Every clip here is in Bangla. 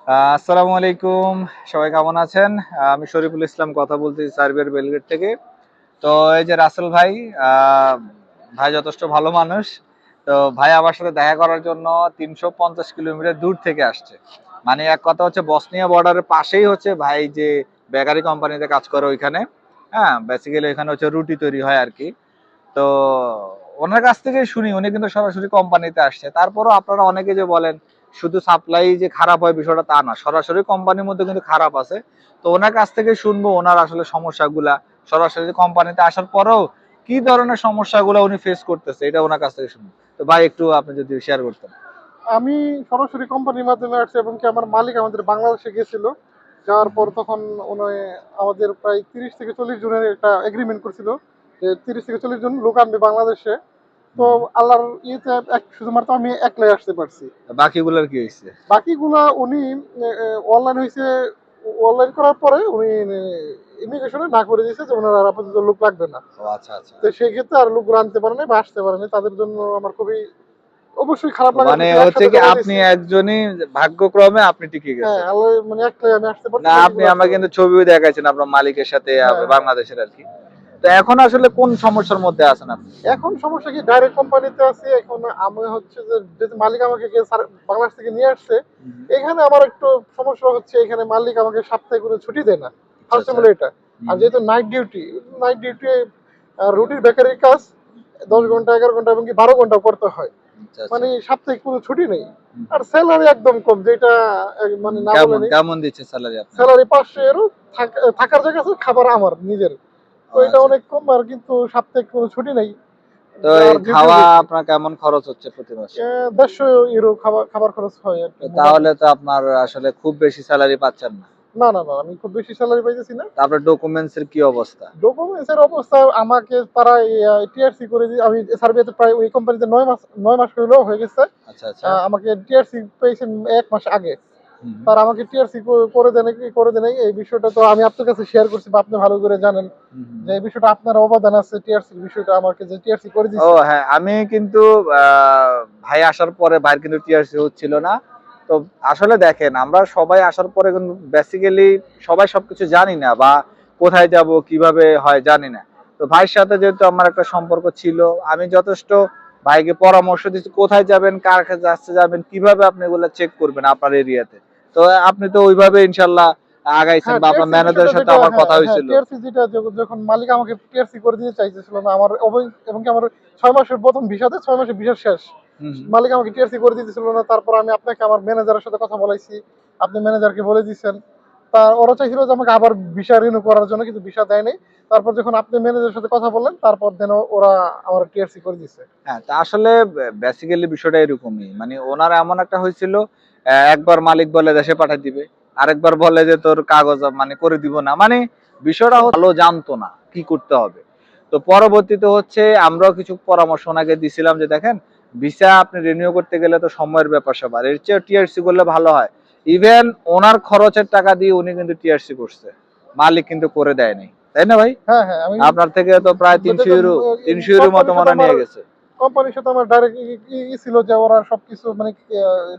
আসসালামু আলাইকুম। সবাই কেমন আছেন? আমি শরীফুল ইসলাম কথা বলতেছি সার্বিয়ার বেলগ্রেড থেকে। তো এই যে রাসেল ভাই, আহ, ভাই যথেষ্ট ভালো মানুষ। তো ভাই আমার সাথে দেখা করার জন্য 350 কিলোমিটার দূর থেকে আসছে। মানে এক কথা হচ্ছে বসনিয়া বর্ডারের পাশেই হচ্ছে ভাই যে বেকারি কোম্পানিতে কাজ করে ওইখানে। হ্যাঁ, বেসিক্যালি ওইখানে হচ্ছে রুটি তৈরি হয় আর কি। তো ওনার কাছ থেকে শুনি উনি কিন্তু সরাসরি কোম্পানিতে আসছে। তারপরও আপনারা অনেকে যে বলেন শুধু সাপ্লাই যে খারাপ হয় বিষয়টা তা না, সরাসরি কোম্পানির মধ্যে কিন্তু খারাপ আছে। তো ওনার কাছ থেকে শুনবো ওনার আসলে সমস্যাগুলা, সরাসরি কোম্পানিতে আসার পরেও কি ধরনের সমস্যাগুলো উনি ফেস করতেছে এটা ওনার কাছ থেকে শুনবো। তো ভাই একটু আপনি যদি শেয়ার করতেন। আমি সরাসরি কোম্পানির মাধ্যমে আসছি এবং কি আমার মালিক আমাদের বাংলাদেশে গেছিল। যাওয়ার পর তখন উনি আমাদের প্রায় 30 থেকে 40 জনের একটা এগ্রিমেন্ট করছিল যে 30 থেকে 40 জন লোক আনবে বাংলাদেশে। তো আল্লাহর ইয়েতে শুধুমাত্র আমি একলাই আসতে পারছি। বাকিগুলোর কি হয়েছে? বাকিগুলা উনি অনলাইন হয়েছে। অনলাইন করার পরে উনি ইমিগ্রেশনে না করে দিয়েছে যে ওনার আর আপাতত লোক লাগবে না। ও আচ্ছা আচ্ছা। তো সেই ক্ষেত্রে আর লোকগুলো আনতে পারে নাই বা আসতে পারে নাই, তাদের জন্য আমার খুবই অবশ্যই খারাপ লাগার মানে বিষয়। হচ্ছে একসাথে কি জমা আপনি দিয়েছি। একজনই, ভাগ্যক্রমে আপনি টিকে হ্যাঁ, গেছেন। আল্লাহ মানে একলাই আমি আসতে না, পারছি, আপনি বাকিগুলো আসতে আমাকে পারেনি। কিন্তু ছবিও দেখাইছেন আপনার মালিকের সাথে হ্যাঁ, হ্যাঁ। বাংলাদেশের আর কি। তো এখন আসলে কোন সমস্যার মধ্যে আছেন আপনি? এখন সমস্যা কি, ডাইরেক্ট কোম্পানিতে আছি। এখন আমি হচ্ছে যে যেহেতু মালিক আমাকে বাংলাদেশ থেকে নিয়ে আসছে, হুম। এখানে আমার একটু সমস্যা হচ্ছে। এখানে মালিক আমাকে সপ্তাহে কোনো ছুটি দেয় না। আচ্ছা ফার্স্ট অফ আচ্ছা। অল এটা। আর হুম। যেহেতু নাইট ডিউটি রুটির বেকারির কাজ, দশ হুম। ঘন্টা 11 ঘন্টা এবং কি 12 ঘন্টা করতে হয়। আচ্ছা আচ্ছা। মানে সাপ্তাহিক কোনো ছুটি নেই। হুম। আর স্যালারি একদম কম, যেটা মানে না বলে কেমন নেই। কেমন দিচ্ছে স্যালারি আপনার? স্যালারি 500 €, থাকার জায়গা আছে, খাবার আমার নিজের। ও তো এটা আচ্ছা। অনেক কম। আর কিন্তু সাপ্তাহিক কোনো ছুটি নেই। তো এই আর ডিউটিও খাওয়া বেশি। আপনার কেমন খরচ হচ্ছে প্রতি মাসে? 150 € খাবার খাবার খরচ হয় আর কি তো তাহলে মোটামুটি। তো আপনার আসলে খুব বেশি স্যালারি পাচ্ছেন না। না, না, না, আমি খুব বেশি স্যালারি পাইতেছি না। তো আপনার ডকুমেন্টস এর কি অবস্থা? ডকুমেন্টস এর অবস্থা, আমাকে তারা টিআরসি করে দিয়ে, আমি সার্ভেতে প্রায় ওই কোম্পানিতে 9 মাস হয়ে গেছে। আচ্ছা আচ্ছা। আমাকে টিআরসি পেয়েছেন 1 মাস আগে। হুম। তারা আমাকে টিআরসি করে দেয় নাকি করে দেয় নাই, এই বিষয়টা তো আমি আপনার কাছে শেয়ার করছি বা আপনি ভালো করে জানেন হুম। হুম। যে এই বিষয়টা আপনার অবদান আছে। টিআরসির বিষয়টা আমাকে যে টিআরসি করে ও দিছে। হ্যাঁ, আমি কিন্তু ভাই আসার পরে ভাইয়ের কিন্তু টিআরসি হচ্ছিল না। তো আসলে দেখেন আমরা সবাই আসার পরে কিন্তু বেসিক্যালি সবাই সবকিছু জানি না, বা কোথায় যাব কিভাবে হয় জানি না। তো ভাইয়ের সাথে যেহেতু আমার একটা সম্পর্ক ছিল, আমি যথেষ্ট ভাইকে পরামর্শ দিচ্ছি কোথায় যাবেন, কার কাছে যাবেন, কিভাবে আপনি এগুলো চেক করবেন আপনার এরিয়াতে। তো আপনি তো ওইভাবে ইনশাল্লাহ আগাইছেন, হ্যাঁ, বা আপনার টিআরসির বিষয়টা ম্যানেজারের সাথে যেটা, আমার হ্যাঁ, কথা হ্যাঁ, হয়েছিল। টিআরসি যেটা যখন মালিক আমাকে টিআরসি করে দিতে চাইতেছিল না আমার এবং কি আমার 6 মাসের প্রথম ভিসাতে 6 মাসের ভিসা শেষ। হুম। মালিক আমাকে টিআরসি করে দিতেছিল না। তারপর আমি আপনাকে আমার ম্যানেজারের সাথে কথা বলাইছি। আপনি ম্যানেজারকে বলে দিয়েছেন। তা ওরা চাইছিল যে আমাকে আবার ভিসা রিনিউ করার জন্য, কিন্তু ভিসা দেয় নাই। তারপর যখন আপনি ম্যানেজারের সাথে কথা বললেন, তারপর দেন ওরা আমার টিআরসি করে দিছে। হ্যাঁ, তা আসলে বেসিক্যালি বিষয়টা এরকমই। মানে ওনার এমন একটা হয়েছিল, একবার মালিক বলে দেশে পাঠাই দিবে, আরেকবার বলে যে তোর কাগজ মানে করে দিব না। মানে বিষয়টা ভালো জানতো না কি করতে হবে। তো পরবর্তীতে হচ্ছে আমরাও কিছু পরামর্শ ওনাকে দিছিলাম যে দেখেন, ভিসা আপনি রিনিউ করতে গেলে তো সময়ের ব্যাপার সবার, এর চেয়ে টিআরসি করলে ভালো হয়। ইভেন ওনার খরচের টাকা দিয়ে উনি কিন্তু টিআরসি করছে, মালিক কিন্তু করে দেয়নি, তাই না ভাই? হ্যাঁ, হ্যাঁ, আমি আপনার থেকে তো প্রায় 300 ইউরো, 300 ইউরো মতো কোম্পানির সাথে মনে আমার নিয়ে গেছে। কোম্পানির সাথে আমার ডাইরেক্ট ছিল যে ওরা সবকিছু মানে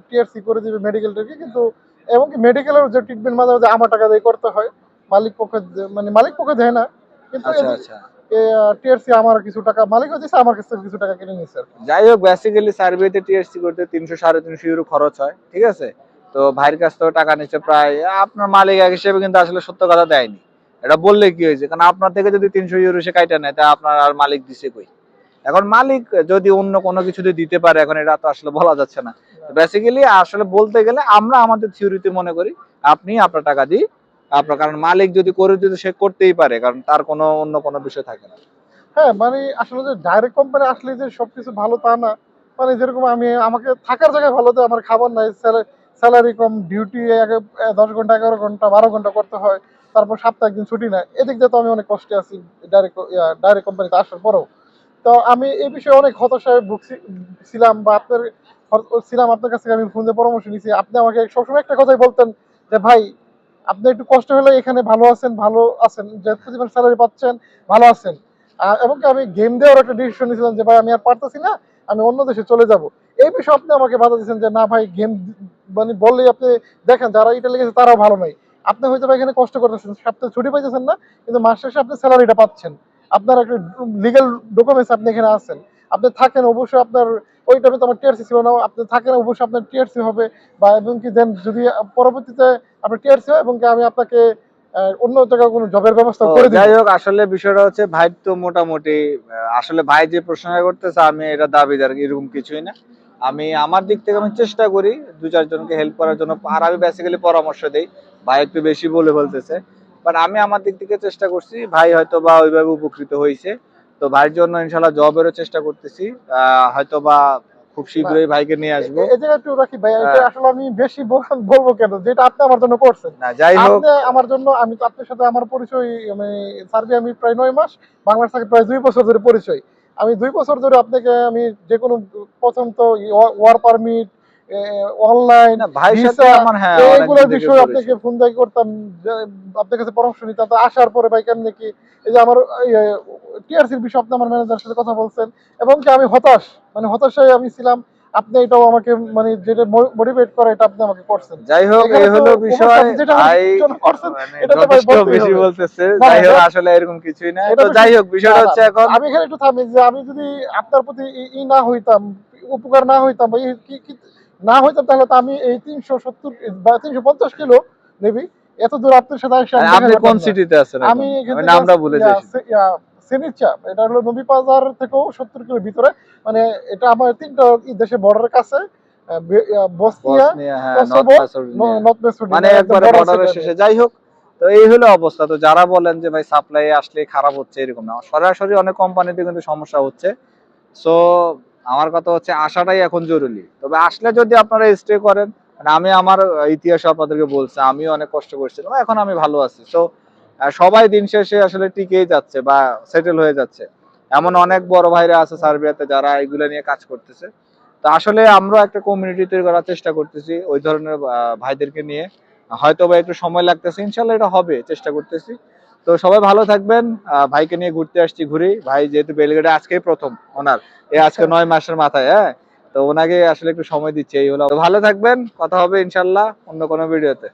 টিআরসি করে দিবে মেডিকেল থেকে, কিন্তু এবং কি মেডিকেলের যে ট্রিটমেন্ট মাঝে মাঝে আমার টাকা দিয়ে করতে হয়। মানে মালিক পক্ষে দেয় না, কিন্তু আচ্ছা এদিকে আচ্ছা। টিআরসি আমার কিছু টাকা মালিকও দিচ্ছে, আমার কাছ থেকে কিছু টাকা কিনে নিচ্ছে আর কি। যাই হোক, বেসিক্যালি সার্ভেতে টিএসসি করতে 300 সাড়ে 300 ইউরো খরচ হয়, ঠিক আছে? তো ভাইয়ের কাছ থেকে টাকা নিচ্ছে প্রায়, আপনার মালিক এক হিসেবে কিন্তু আসলে সত্য কথা দেয়নি। এটা বললে কি হয়েছে, কারণ আপনার থেকে যদি 300 ইউরো সে কাইটা নেয় তা আপনার আর মালিক দিছে কই? এখন মালিক যদি অন্য কোনো কিছুতে দিতে পারে, এখন এটা তো আসলে বলা যাচ্ছে না। বেসিক্যালি আসলে বলতে গেলে আমরা আমাদের থিওরিতে মনে করি আপনি আপনার টাকা দিই আপনার, কারণ মালিক যদি করে দিতে সে করতেই পারে, কারণ তার কোনো অন্য কোনো বিষয় থাকে না। হ্যাঁ, মানে আসলে যে ডাইরেক্ট কোম্পানি আসলে যে সবকিছু ভালো তা না। মানে যেরকম আমাকে থাকার জায়গায় ভালো দেয়, আমার খাবার নাই, স্যালারি কম, ডিউটি 10 ঘন্টা 11 ঘন্টা 12 ঘন্টা করতে হয়। তারপর সপ্তাহে একদিন ছুটি নাই। এদিক দিয়ে তো আমি অনেক কষ্টে আছি ডাইরেক্ট কোম্পানিতে আসার পরেও। তো আমি এই বিষয়ে অনেক হতাশায় ছিলাম, বা আপনার কাছ থেকে আমি ফোন দিয়ে পরামর্শ নিয়েছি। আপনি আমাকে সবসময় একটা কথাই বলতেন যে ভাই, আপনি একটু কষ্ট হলে এখানে ভালো আছেন, যে প্রতি মাসে স্যালারি পাচ্ছেন, ভালো আছেন। এবং কি আমি গেম দিয়েও একটা ডিসিশন নিয়েছিলাম যে ভাই আমি আর পারতেছি না, আমি অন্য দেশে চলে যাব। এই বিষয়ে আপনি আমাকে বাধা দিচ্ছেন যে না ভাই গেম মানে বললেই আপনি দেখেন যারা ইটালি গেছে তারাও ভালো নাই। আপনি হয়তো বা এখানে কষ্ট করতেছেন, সপ্তাহে ছুটি পাইতেছেন না, কিন্তু মাস শেষে আপনি স্যালারিটা পাচ্ছেন। আপনার একটা লিগ্যাল ডকুমেন্টস, আপনি এখানে আছেন, আপনি থাকেন, অবশ্যই আপনার ওই টাইমে তো আমার টিআরসি ছিল না, আপনি থাকেন অবশ্যই আপনার টিআরসি হবে, বা এবং কি দেন যদি পরবর্তীতে আপনার টিআরসি হয় এবং কি আমি আপনাকে অন্য জায়গায় কোনো জবের ব্যবস্থা করে দিব। যাই হোক, আসলে বিষয়টা হচ্ছে ভাই তো মোটামুটি আসলে ভাই যে প্রশ্নটা করতেছে আমি এটা দাবিদার এরকম কিছুই না। আমি আমার দিক থেকে আমি চেষ্টা করি দু চারজনকে হেল্প করার জন্য, আর আমি বেসিক্যালি পরামর্শ দেই। ভাই একটু বেশি বলে ফেলতেছে, বাট আমি আমার দিক থেকে চেষ্টা করছি। ভাই হয়তো বা ওইভাবে উপকৃত হয়েছে, তো ভাইয়ের জন্য ইনশাল্লাহ জবেরও চেষ্টা করতেছি। হয়তো বা খুব শীঘ্রই ভাইকে নিয়ে আসবো। এই জায়গায় একটু রাখি ভাই, এটা আসলে আমি বেশি বলবো কেন, যেটা আপনি আমার জন্য করছেন। না যাই হোক, আপনি আমার জন্য, আমি তো আপনার সাথে আমার পরিচয়, আমি সার্বিয়া আমি প্রায় 9 মাস, বাংলাদেশ থেকে প্রায় 2 বছর ধরে পরিচয়। আমি 2 বছর ধরে আপনাকে আমি যে কোনো, প্রথম তো ওয়ার পারমিট, অনলাইন না ভাইয়ের সাথে ভিসা, আমার এইগুলোর অনেকদিন থেকে বিষয়ে আপনাকে পরিচয়। ফোন দিয়ে করতাম, আপনার কাছে পরামর্শ নিতাম। তো আসার পরে ভাই কেমনে কি, এই যে আমার টিআরসির বিষয়ে আপনি আমার ম্যানেজারের সাথে কথা বলছেন, এবং কি আমি হতাশ, মানে হতাশায় আমি ছিলাম। আপনি এটাও আমাকে মানে যেটা মোটিভেট করে, এটা আপনি আমাকে করছেন। যাই হোক, এখানে এই তো হলো বিষয়। অবশ্যই যেটা আমার ভাই জন্য করছেন, মানে এটা তো ভাই যথেষ্ট বলতেই বেশি হবে। বলতেছে। না যাই না, হোক, আসলে এরকম কিছুই না। এটা তো তো যাই ঠিক। হোক, না বিষয়টা না, হচ্ছে এখন আমি এখানে একটু থামি, যে আমি যদি আপনার প্রতি না হইতাম, উপকার না হইতাম, বা না হইতাম, তাহলে তো আমি এই 370 বা 350 কিলো নেবি এত দূর আপনার সাথে এসে আমি দেখা আপনি কোন করতাম না। সিটিতে আছেন আমি এখন? এখান আমি থেকে নামটা ভুলে যাই শুধু। সেনিচা, এটা হলো নবী বাজার থেকেও 70 কিলোর ভিতরে, মানে এটা আমার 3টা দেশের বর্ডারের কাছে, বসনিয়া, বসনিয়া, হ্যাঁ, north Kosovo, Macedonia, north Macedonia, মানে একদম একবারে বর্ডার বর্ডারের সাইডে। শেষে। যাই হোক, তো এই হলো অবস্থা। তো যারা বলেন যে ভাই সাপ্লাই আসলে খারাপ হচ্ছে, এরকম না, সরাসরি অনেক কোম্পানিতে কিন্তু সমস্যা হচ্ছে। সো আমার কথা হচ্ছে আসাটাই এখন জরুরি। তবে আসলে যদি আপনারা স্টে করেন, মানে আমি আমার ইতিহাস আপনাদেরকে বলছি, আমিও অনেক কষ্ট করছিলাম, এখন আমি ভালো আছি। সো সবাই দিন শেষে আসলে টিকেই যাচ্ছে বা সেটেল হয়ে যাচ্ছে। এমন অনেক বড় ভাইরা আছে সার্বিয়াতে যারা এগুলো নিয়ে কাজ করতেছে। তো আসলে আমরা একটা কমিউনিটি তৈরি করার চেষ্টা করতেছি ওই ধরনের ভাইদেরকে নিয়ে। হয়তো বা একটু সময় লাগতেছে, ইনশাল্লাহ এটা হবে, চেষ্টা করতেছি। তো সবাই ভালো থাকবেন। ভাইকে নিয়ে ঘুরতে আসছি, ঘুরি। ভাই যেহেতু বেলগেটে আজকেই প্রথম ওনার, আজকে 9 মাসের মাথায়, হ্যাঁ, তো ওনাকে আসলে একটু সময় দিচ্ছে, এই হলো। তো ভালো থাকবেন, কথা হবে ইনশাল্লাহ অন্য কোনো ভিডিওতে।